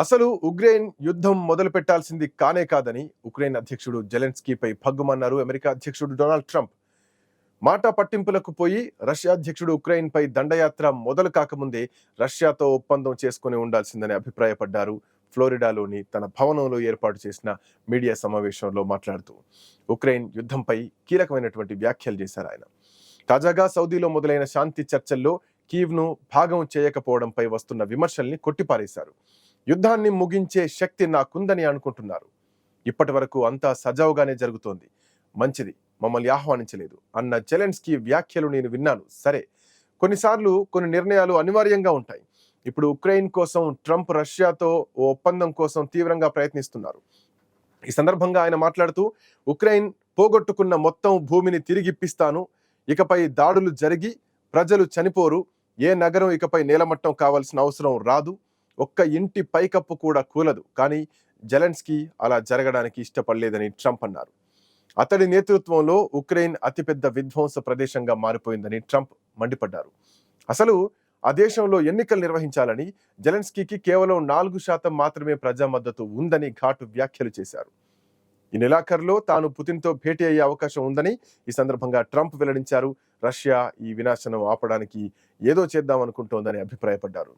అసలు ఉక్రెయిన్ యుద్ధం మొదలు పెట్టాల్సింది కానే కాదని ఉక్రెయిన్ అధ్యక్షుడు జెలెన్స్కీపై భగ్గుమన్నారు అమెరికా అధ్యక్షుడు డొనాల్డ్ ట్రంప్. మాట పట్టింపులకు పోయి రష్యా అధ్యక్షుడు ఉక్రెయిన్పై దండయాత్ర మొదలు కాకముందే రష్యాతో ఒప్పందం చేసుకుని ఉండాల్సిందని అభిప్రాయపడ్డారు. ఫ్లోరిడాలోని తన భవనంలో ఏర్పాటు చేసిన మీడియా సమావేశంలో మాట్లాడుతూ ఉక్రెయిన్ యుద్ధంపై కీలకమైనటువంటి వ్యాఖ్యలు చేశారు ఆయన. తాజాగా సౌదీలో మొదలైన శాంతి చర్చల్లో కీవ్ను భాగం చేయకపోవడంపై వస్తున్న విమర్శల్ని కొట్టిపారేశారు. యుద్ధాన్ని ముగించే శక్తి నాకుందని అనుకుంటున్నారు. ఇప్పటి వరకు అంతా సజావుగానే జరుగుతోంది, మంచిది, మమ్మల్ని ఆహ్వానించలేదు అన్న జెలెన్స్కీ వ్యాఖ్యలు నేను విన్నాను. సరే, కొన్నిసార్లు కొన్ని నిర్ణయాలు అనివార్యంగా ఉంటాయి. ఇప్పుడు ఉక్రెయిన్ కోసం ట్రంప్ రష్యాతో ఓ ఒప్పందం కోసం తీవ్రంగా ప్రయత్నిస్తున్నారు. ఈ సందర్భంగా ఆయన మాట్లాడుతూ ఉక్రెయిన్ పోగొట్టుకున్న మొత్తం భూమిని తిరిగిప్పిస్తాను, ఇకపై దాడులు జరిగి ప్రజలు చనిపోరు, ఏ నగరం ఇకపై నేలమట్టం కావాల్సిన అవసరం రాదు, ఒక్క ఇంటి పైకప్పు కూడా కూలదు. కానీ జెలెన్స్కీ అలా జరగడానికి ఇష్టపడలేదని ట్రంప్ అన్నారు. అతడి నేతృత్వంలో ఉక్రెయిన్ అతిపెద్ద విధ్వంస ప్రదేశంగా మారిపోయిందని ట్రంప్ మండిపడ్డారు. అసలు ఆ దేశంలో ఎన్నికలు నిర్వహించాలని జెలెన్స్కీకి కేవలం 4% మాత్రమే ప్రజా మద్దతు ఉందని ఘాటు వ్యాఖ్యలు చేశారు. ఈ నెలాఖరులో తాను పుతిన్తో భేటీ అయ్యే అవకాశం ఉందని ఈ సందర్భంగా ట్రంప్ వెల్లడించారు. రష్యా ఈ వినాశనం ఆపడానికి ఏదో చేద్దామనుకుంటోందని అభిప్రాయపడ్డారు.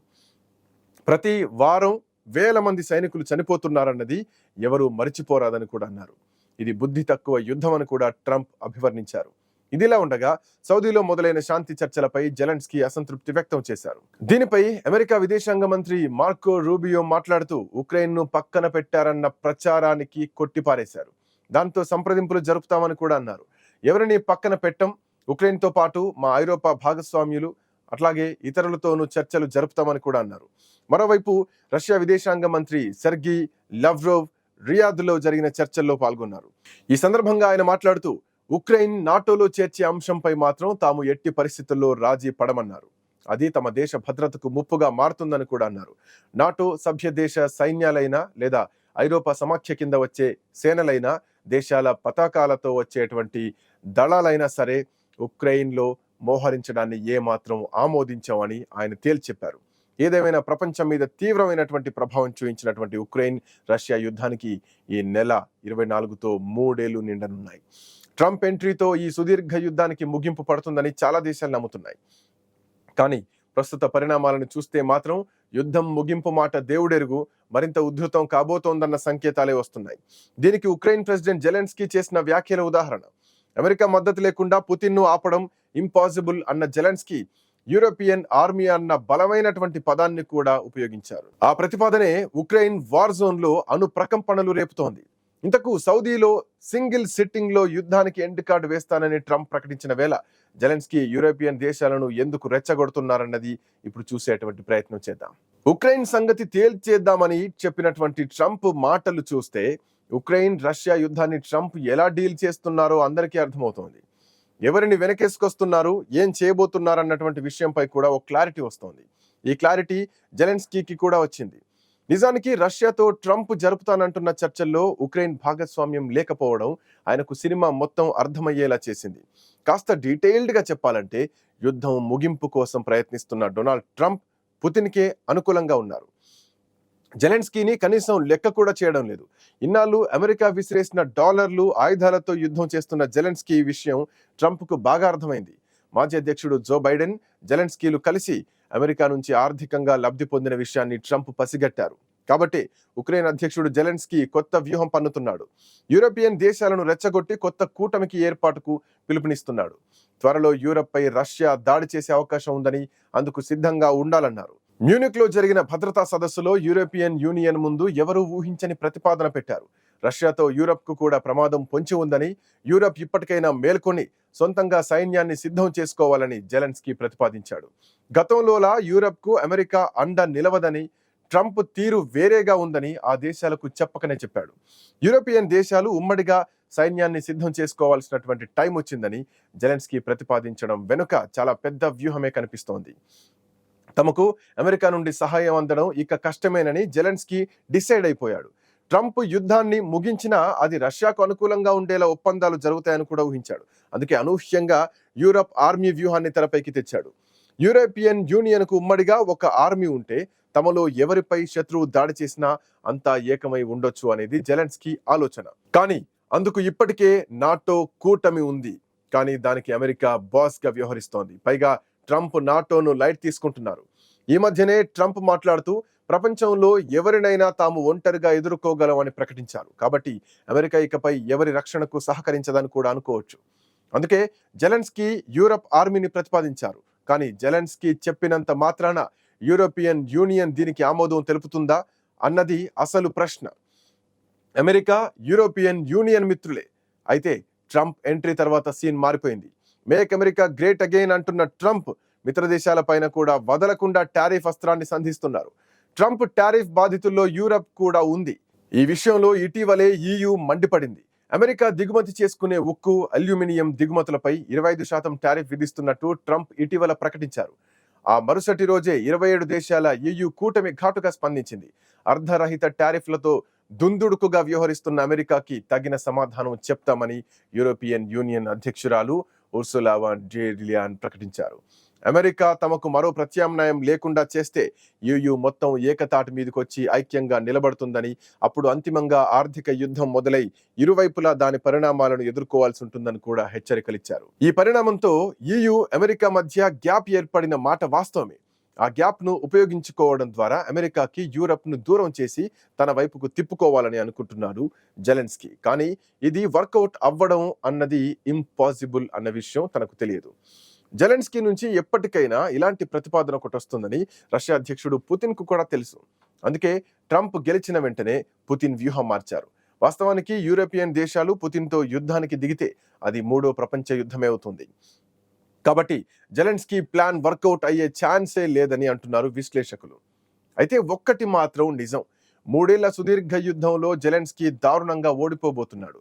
ప్రతి వారం వేల మంది సైనికులు చనిపోతున్నారన్నది ఎవరూ మరిచిపోరాదని కూడా అన్నారు. ఇది బుద్ధి తక్కువ యుద్ధం అని కూడా ట్రంప్ అభివర్ణించారు. ఇదిలా ఉండగా సౌదీలో మొదలైన శాంతి చర్చలపై జెలెన్స్కీ అసంతృప్తి వ్యక్తం చేశారు. దీనిపై అమెరికా విదేశాంగ మంత్రి మార్కో రూబియో మాట్లాడుతూ ఉక్రెయిన్ను పక్కన పెట్టారన్న ప్రచారానికి కొట్టిపారేశారు. దాంతో సంప్రదింపులు జరుపుతామని కూడా అన్నారు. ఎవరిని పక్కన పెట్టం, ఉక్రెయిన్తో పాటు మా ఐరోపా భాగస్వామ్యులు అట్లాగే ఇతరులతోనూ చర్చలు జరుపుతామని కూడా అన్నారు. మరోవైపు రష్యా విదేశాంగ మంత్రి సెర్గీ లవ్రోవ్ రియాద్లో జరిగిన చర్చల్లో పాల్గొన్నారు. ఈ సందర్భంగా ఆయన మాట్లాడుతూ ఉక్రెయిన్ నాటోలో చేర్చే అంశంపై మాత్రం తాము ఎట్టి పరిస్థితుల్లో రాజీ పడమన్నారు. అది తమ దేశ భద్రతకు ముప్పుగా మారుతుందని కూడా అన్నారు. నాటో సభ్య దేశ సైన్యాలైనా లేదా ఐరోపా సమాఖ్య కింద వచ్చే సేనలైనా దేశాల పతాకాలతో వచ్చేటువంటి దళాలైనా సరే ఉక్రెయిన్లో మోహరించడాన్ని ఏమాత్రం ఆమోదించామని ఆయన తేల్చెప్పారు. ఏదేమైనా ప్రపంచం మీద తీవ్రమైనటువంటి ప్రభావం చూపించినటువంటి ఉక్రెయిన్ రష్యా యుద్ధానికి ఈ నెల 24తో 3 ఏళ్లు నిండనున్నాయి. ట్రంప్ ఎంట్రీతో ఈ సుదీర్ఘ యుద్ధానికి ముగింపు పడుతుందని చాలా దేశాలు నమ్ముతున్నాయి. కానీ ప్రస్తుత పరిణామాలను చూస్తే మాత్రం యుద్ధం ముగింపు మాట దేవుడెరుగు, మరింత ఉధృతం కాబోతోందన్న సంకేతాలే వస్తున్నాయి. దీనికి ఉక్రెయిన్ ప్రెసిడెంట్ జెలెన్స్కీ చేసిన వ్యాఖ్యల ఉదాహరణ. అమెరికా మద్దతు లేకుండా పుతిన్ను ఆపడం ఇంపాసిబుల్ అన్న జెలెన్స్కీ యూరోపియన్ ఆర్మీ అన్న బలమైనటువంటి పదాన్ని కూడా ఉపయోగించారు. ఆ ప్రతిపాదనే ఉక్రెయిన్ వార్ జోన్ లో అణు ప్రకంపనలు రేపుతోంది. ఇంతకు సౌదీలో సింగిల్ సిట్టింగ్ లో యుద్ధానికి ఎండ్ కార్డు వేస్తానని ట్రంప్ ప్రకటించిన వేళ జెలెన్స్కీ యూరోపియన్ దేశాలను ఎందుకు రెచ్చగొడుతున్నారన్నది ఇప్పుడు చూసేటువంటి ప్రయత్నం చేద్దాం. ఉక్రెయిన్ సంగతి తేల్చేద్దామని చెప్పినటువంటి ట్రంప్ మాటలు చూస్తే ఉక్రెయిన్ రష్యా యుద్ధాన్ని ట్రంప్ ఎలా డీల్ చేస్తున్నారో అందరికీ అర్థమవుతోంది. ఎవరిని వెనకేసుకొస్తున్నారు, ఏం చేయబోతున్నారు అన్నటువంటి విషయంపై కూడా ఒక క్లారిటీ వస్తోంది. ఈ క్లారిటీ జెలెన్స్కీకి కూడా వచ్చింది. నిజానికి రష్యాతో ట్రంప్ జరుపుతానంటున్న చర్చల్లో ఉక్రెయిన్ భాగస్వామ్యం లేకపోవడం ఆయనకు సినిమా మొత్తం అర్థమయ్యేలా చేసింది. కాస్త డీటెయిల్డ్గా చెప్పాలంటే యుద్ధం ముగింపు కోసం ప్రయత్నిస్తున్న డొనాల్డ్ ట్రంప్ పుతిన్కే అనుకూలంగా ఉన్నారు. జెలెన్స్కీని కనీసం లెక్క కూడా చేయడం లేదు. ఇన్నాళ్ళు అమెరికా విసిరేసిన డాలర్లు ఆయుధాలతో యుద్ధం చేస్తున్న జెలెన్స్కీ విషయం ట్రంప్కు బాగా అర్థమైంది. మాజీ అధ్యక్షుడు జో బైడెన్, జెలెన్స్కీలు కలిసి అమెరికా నుంచి ఆర్థికంగా లబ్ధి పొందిన విషయాన్ని ట్రంప్ పసిగట్టారు. కాబట్టి ఉక్రెయిన్ అధ్యక్షుడు జెలెన్స్కీ కొత్త వ్యూహం పన్నుతున్నాడు. యూరోపియన్ దేశాలను రెచ్చగొట్టి కొత్త కూటమికి ఏర్పాటుకు పిలుపునిస్తున్నాడు. త్వరలో యూరప్ పై రష్యా దాడి చేసే అవకాశం ఉందని, అందుకు సిద్ధంగా ఉండాలన్నారు. మ్యూనిక్ లో జరిగిన భద్రతా సదస్సులో యూరోపియన్ యూనియన్ ముందు ఎవరూ ఊహించని ప్రతిపాదన పెట్టారు. రష్యాతో యూరప్ కు కూడా ప్రమాదం పొంచి ఉందని, యూరప్ ఇప్పటికైనా మేల్కొని సొంతంగా సైన్యాన్ని సిద్ధం చేసుకోవాలని జెలెన్స్కీ ప్రతిపాదించాడు. గతంలోలా యూరప్ కు అమెరికా అండ నిలవదని, ట్రంప్ తీరు వేరేగా ఉందని ఆ దేశాలకు చెప్పకనే చెప్పాడు. యూరోపియన్ దేశాలు ఉమ్మడిగా సైన్యాన్ని సిద్ధం చేసుకోవాల్సినటువంటి టైం వచ్చిందని జెలెన్స్కీ ప్రతిపాదించడం వెనుక చాలా పెద్ద వ్యూహమే కనిపిస్తోంది. తమకు అమెరికా నుండి సహాయం అందడం ఇక కష్టమేనని జెలెన్స్కీ డిసైడ్ అయిపోయాడు. ట్రంప్ యుద్ధాన్ని ముగించినా అది రష్యాకు అనుకూలంగా ఉండేలా ఒప్పందాలు జరుగుతాయని కూడా ఊహించాడు. అందుకే అనూహ్యంగా యూరప్ ఆర్మీ వ్యూహాన్ని తెరపైకి తెచ్చాడు. యూరోపియన్ యూనియన్ కు ఉమ్మడిగా ఒక ఆర్మీ ఉంటే తమలో ఎవరిపై శత్రువు దాడి చేసినా అంతా ఏకమై ఉండొచ్చు అనేది జెలెన్స్కీ ఆలోచన. కానీ అందుకు ఇప్పటికే నాటో కూటమి ఉంది. కానీ దానికి అమెరికా బాస్ గా వ్యవహరిస్తోంది. పైగా ట్రంప్ నాటోను లైట్ తీసుకుంటున్నారు. ఈ మధ్యనే ట్రంప్ మాట్లాడుతూ ప్రపంచంలో ఎవరినైనా తాము ఒంటరిగా ఎదుర్కోగలమని ప్రకటించారు. కాబట్టి అమెరికా ఇకపై ఎవరి రక్షణకు సహకరించదని కూడా అనుకోవచ్చు. అందుకే జెలెన్స్కీ యూరప్ ఆర్మీని ప్రతిపాదించారు. కానీ జెలెన్స్కీ చెప్పినంత మాత్రాన యూరోపియన్ యూనియన్ దీనికి ఆమోదం తెలుపుతుందా అన్నది అసలు ప్రశ్న. అమెరికా యూరోపియన్ యూనియన్ మిత్రులే. అయితే ట్రంప్ ఎంట్రీ తర్వాత సీన్ మారిపోయింది. మేక్ అమెరికా గ్రేట్ అగైన్ అంటున్న ట్రంప్ మిత్ర దేశాల పైన కూడా వదలకుండా టారిఫ్ అస్త్రాన్ని సంధిస్తున్నారు. ట్రంప్ టారిఫ్ బాధితుల్లో యూరప్ కూడా ఉంది. ఈ విషయంలో ఇటీవలే EU మండిపడింది. అమెరికా దిగుమతి చేసుకునే ఉక్కు, అల్యూమినియం దిగుమతులపై 25% టారిఫ్ విధిస్తున్నట్టు ట్రంప్ ఇటీవల ప్రకటించారు. ఆ మరుసటి రోజే 27 దేశాల EU కూటమి ఘాటుగా స్పందించింది. అర్ధరహిత టారిఫ్లతో దుందుడుకుగా వ్యవహరిస్తున్న అమెరికాకి తగిన సమాధానం చెప్తామని యూరోపియన్ యూనియన్ అధ్యక్షురాలు ఉర్సులా వాన్ డెర్ లియన్ ప్రకటించారు. అమెరికా తమకు మరో ప్రత్యామ్నాయం లేకుండా చేస్తే EU మొత్తం ఏకతాటి మీదకొచ్చి ఐక్యంగా నిలబడుతుందని, అప్పుడు అంతిమంగా ఆర్థిక యుద్ధం మొదలై ఇరువైపులా దాని పరిణామాలను ఎదుర్కోవాల్సి ఉంటుందని కూడా హెచ్చరికలిచ్చారు. ఈ పరిణామంతో EU అమెరికా మధ్య గ్యాప్ ఏర్పడిన మాట వాస్తవమే. ఆ గ్యాప్ ను ఉపయోగించుకోవడం ద్వారా అమెరికాకి యూరప్ ను దూరం చేసి తన వైపుకు తిప్పుకోవాలని అనుకుంటున్నారు జెలెన్స్కీ. కానీ ఇది వర్కౌట్ అవ్వడం అన్నది ఇంపాసిబుల్ అన్న విషయం తనకు తెలియదు. జెలెన్స్కీ నుంచి ఎప్పటికైనా ఇలాంటి ప్రతిపాదన ఒకటి వస్తుందని రష్యా అధ్యక్షుడు పుతిన్ కు కూడా తెలుసు. అందుకే ట్రంప్ గెలిచిన వెంటనే పుతిన్ వ్యూహం మార్చారు. వాస్తవానికి యూరోపియన్ దేశాలు పుతిన్తో యుద్ధానికి దిగితే అది 3వ ప్రపంచ యుద్ధమే అవుతుంది. కాబట్టి జెలెన్స్కీ ప్లాన్ వర్కౌట్ అయ్యే ఛాన్సే లేదని అంటున్నారు విశ్లేషకులు. అయితే ఒక్కటి మాత్రం నిజం, 3 ఏళ్ల సుదీర్ఘ యుద్ధంలో జెలెన్స్కీ దారుణంగా ఓడిపోబోతున్నాడు.